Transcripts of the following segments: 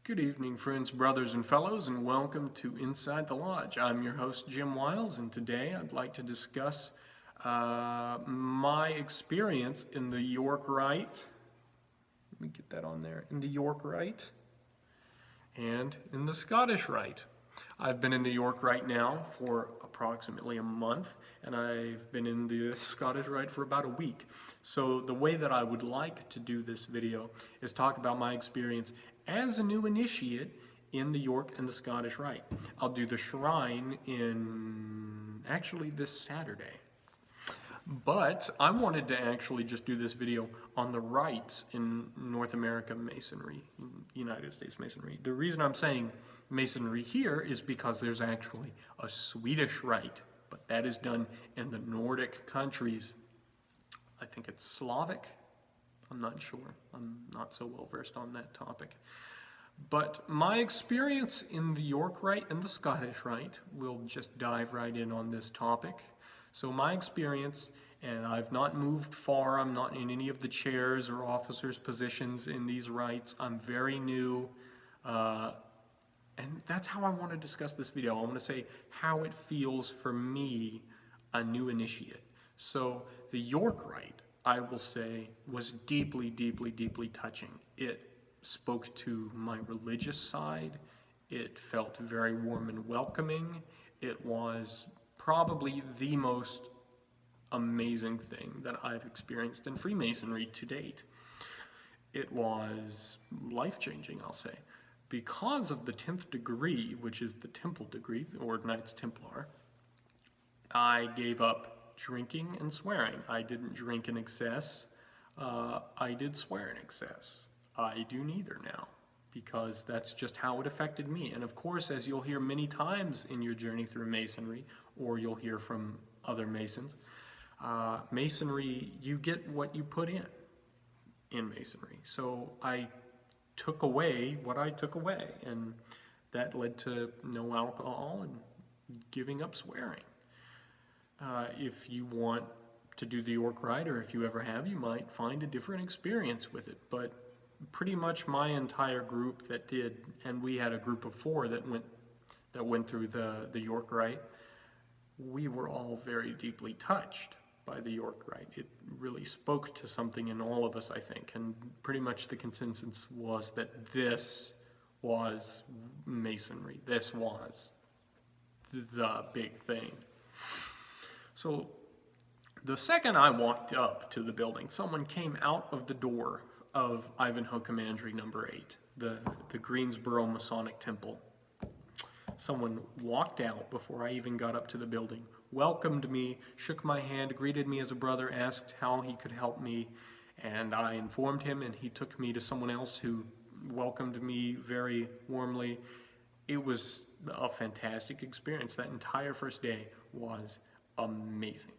Good evening, friends, brothers, and fellows, and welcome to Inside the Lodge. I'm your host, Jim Wiles, and today I'd like to discuss my experience in the York Rite. Let me get that on there. In the York Rite and in the Scottish Rite. I've been in the York Rite now for approximately a month, and I've been in the Scottish Rite for about a week. So the way that I would like to do this video is talk about my experience as a new initiate in the York and the Scottish Rite. I'll do the shrine actually this Saturday. But I wanted to actually just do this video on the rites in North America Masonry, United States Masonry. The reason I'm saying Masonry here is because there's actually a Swedish Rite, but that is done in the Nordic countries. I think it's Slavic. I'm not sure. I'm not so well versed on that topic. But my experience in the York Rite and the Scottish Rite, we'll just dive right in on this topic. So my experience, and I've not moved far, I'm not in any of the chairs or officers' positions in these rites. I'm very new, and that's how I want to discuss this video. I want to say how it feels for me, a new initiate. So the York Rite, I will say, was deeply, deeply, deeply touching. It spoke to my religious side. It felt very warm and welcoming. It was probably the most amazing thing that I've experienced in Freemasonry to date. It was life-changing, I'll say. Because of the 10th degree, which is the temple degree, or Knights Templar, I gave up drinking and swearing. I didn't drink in excess. I did swear in excess. I do neither now, because that's just how it affected me. And of course, as you'll hear many times in your journey through Masonry, or you'll hear from other Masons, Masonry, you get what you put in Masonry. So I took away what I took away, and that led to no alcohol and giving up swearing. If you want to do the York Rite, or if you ever have, you might find a different experience with it. But pretty much my entire group that did, and we had a group of 4 that went through the York Rite, we were all very deeply touched by the York Rite. It really spoke to something in all of us, I think, and pretty much the consensus was that this was Masonry. This was the big thing. So the second I walked up to the building, someone came out of the door of Ivanhoe Commandery number 8, the Greensboro Masonic Temple. Someone walked out before I even got up to the building, welcomed me, shook my hand, greeted me as a brother, asked how he could help me, and I informed him, and he took me to someone else who welcomed me very warmly. It was a fantastic experience. That entire first day was amazing.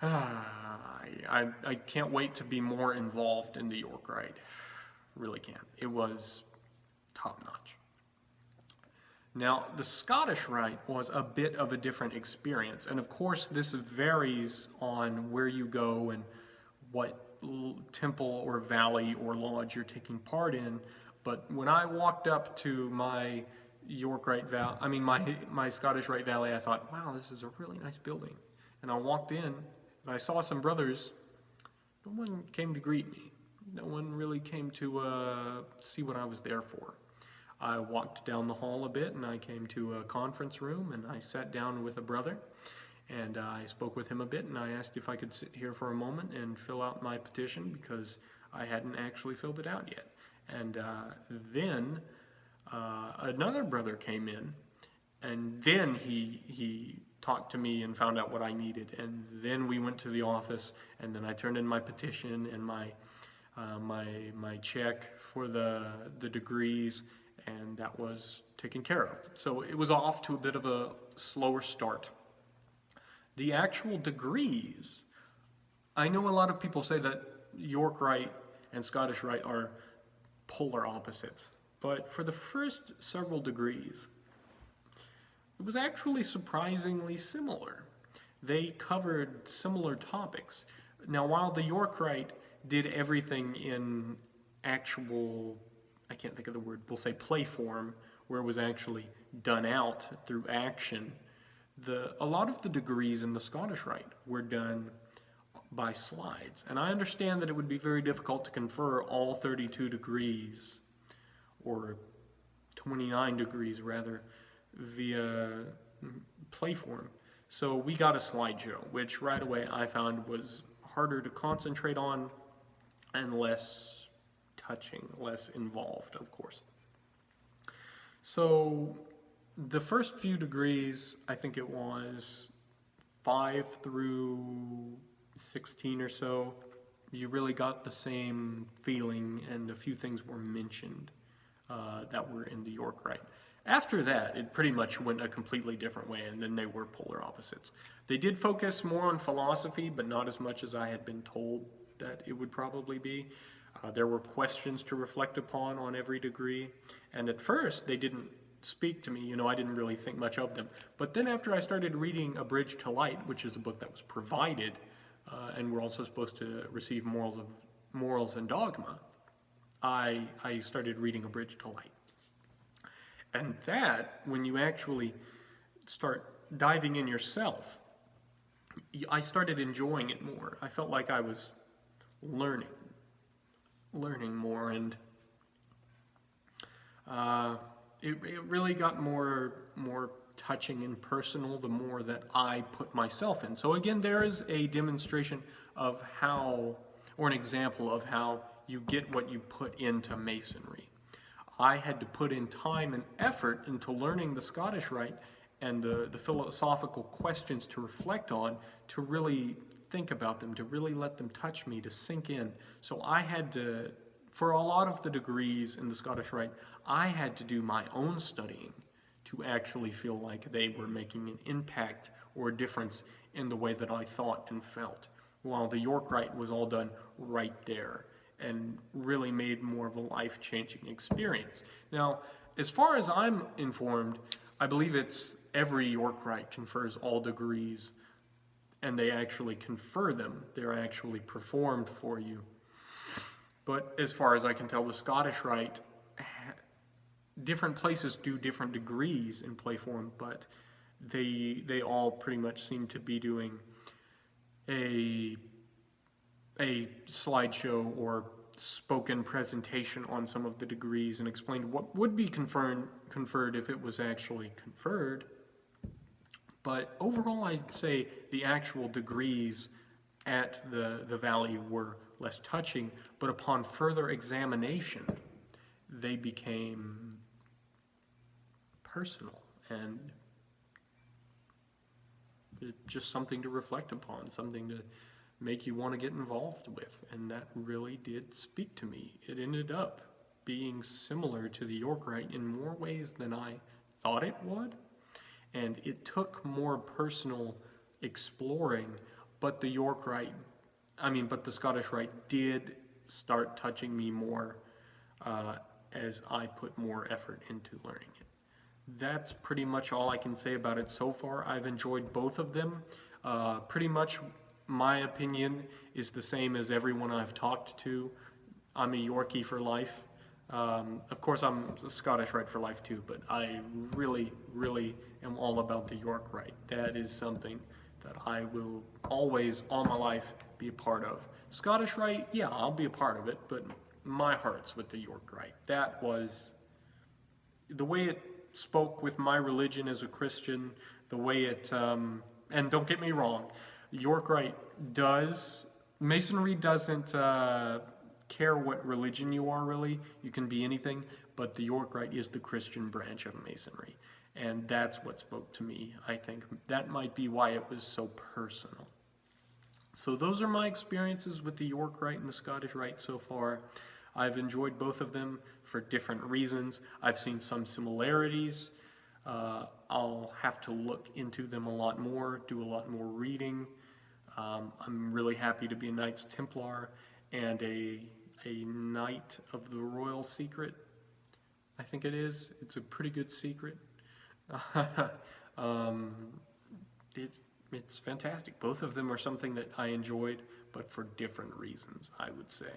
I can't wait to be more involved in the York Rite. Really can't. It was top-notch. Now, the Scottish Rite was a bit of a different experience, and of course this varies on where you go and what temple or valley or lodge you're taking part in. But when I walked up to my York Rite valley, my Scottish Rite valley, I thought, wow, this is a really nice building. And I walked in, and I saw some brothers. No one came to greet me. No one really came to see what I was there for. I walked down the hall a bit, and I came to a conference room, and I sat down with a brother, and I spoke with him a bit, and I asked if I could sit here for a moment and fill out my petition, because I hadn't actually filled it out yet. And then another brother came in, and then he talked to me and found out what I needed, and then we went to the office, and then I turned in my petition and my check for the degrees, and that was taken care of. So it was off to a bit of a slower start. The actual degrees, I know a lot of people say that York Rite and Scottish Rite are polar opposites, but for the first several degrees, it was actually surprisingly similar. They covered similar topics. Now, while the York Rite did everything in actual I can't think of the word, we'll say play form, where it was actually done out through action. A lot of the degrees in the Scottish Rite were done by slides. And I understand that it would be very difficult to confer all 32 degrees, or 29 degrees rather, via play form. So we got a slideshow, which right away I found was harder to concentrate on and less touching, less involved, of course. So the first few degrees, I think it was 5 through 16 or so, you really got the same feeling, and a few things were mentioned that were in the York Rite. After that, it pretty much went a completely different way, and then they were polar opposites. They did focus more on philosophy, but not as much as I had been told that it would probably be. There were questions to reflect upon on every degree, and at first they didn't speak to me. You know, I didn't really think much of them. But then after I started reading A Bridge to Light, which is a book that was provided, and we're also supposed to receive morals and dogma, I started reading A Bridge to Light. And that, when you actually start diving in yourself, I started enjoying it more. I felt like I was learning more, and it really got more touching and personal the more that I put myself in. So again, there is a demonstration of how, or an example of how you get what you put into Masonry. I had to put in time and effort into learning the Scottish Rite and the philosophical questions to reflect on, to really think about them, to really let them touch me, to sink in. So I had to, for a lot of the degrees in the Scottish Rite, I had to do my own studying to actually feel like they were making an impact or a difference in the way that I thought and felt, while the York Rite was all done right there and really made more of a life-changing experience. Now, as far as I'm informed, I believe it's every York Rite confers all degrees, and they actually confer them. They're actually performed for you. But as far as I can tell, the Scottish Rite, different places do different degrees in play form, but they all pretty much seem to be doing a slideshow or spoken presentation on some of the degrees and explained what would be conferred if it was actually conferred. But overall, I'd say the actual degrees at the Valley were less touching, but upon further examination, they became personal and just something to reflect upon, something to make you want to get involved with, and that really did speak to me. It ended up being similar to the York Rite in more ways than I thought it would, and it took more personal exploring, but the Scottish Rite did start touching me more as I put more effort into learning it. That's pretty much all I can say about it so far. I've enjoyed both of them. Pretty much my opinion is the same as everyone I've talked to. I'm a Yorkie for life. Of course, I'm a Scottish Rite for life too, but I really, really am all about the York Rite. That is something that I will always, all my life, be a part of. Scottish Rite, yeah, I'll be a part of it, but my heart's with the York Rite. That was the way it spoke with my religion as a Christian, the way it, and don't get me wrong, York Rite does, Masonry doesn't care what religion you are really, you can be anything, but the York Rite is the Christian branch of Masonry, and that's what spoke to me. I think that might be why it was so personal. So those are my experiences with the York Rite and the Scottish Rite so far. I've enjoyed both of them for different reasons. I've seen some similarities. I'll have to look into them a lot more, do a lot more reading. I'm really happy to be a Knights Templar and a Knight of the Royal Secret. I think it is. It's a pretty good secret. It's fantastic. Both of them are something that I enjoyed, but for different reasons, I would say.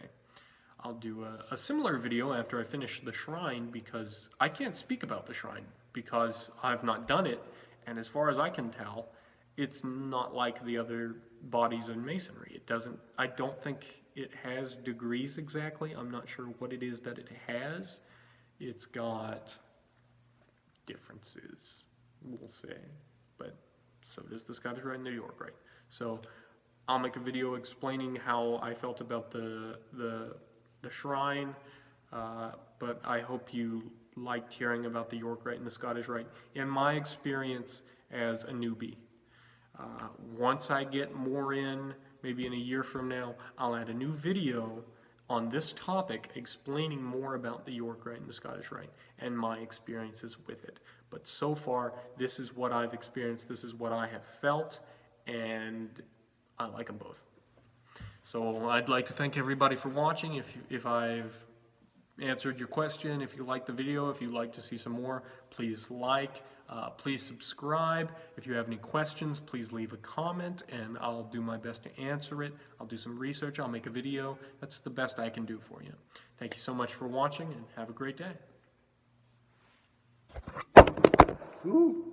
I'll do a similar video after I finish the shrine, because I can't speak about the shrine because I've not done it, and as far as I can tell, it's not like the other bodies in masonry. It doesn't, I don't think it has degrees exactly. I'm not sure what it is that it has. It's got differences, we'll say, but so does the Scottish Rite and the York Rite. So I'll make a video explaining how I felt about the shrine, but I hope you liked hearing about the York Rite and the Scottish Rite. In my experience as a newbie, once I get more in, maybe in a year from now, I'll add a new video on this topic explaining more about the York Rite and the Scottish Rite and my experiences with it. But so far, this is what I've experienced, this is what I have felt, and I like them both. So I'd like to thank everybody for watching. If I've answered your question, if you like the video, if you'd like to see some more, please like, please subscribe. If you have any questions, please leave a comment and I'll do my best to answer it. I'll do some research, I'll make a video. That's the best I can do for you. Thank you so much for watching and have a great day. Ooh.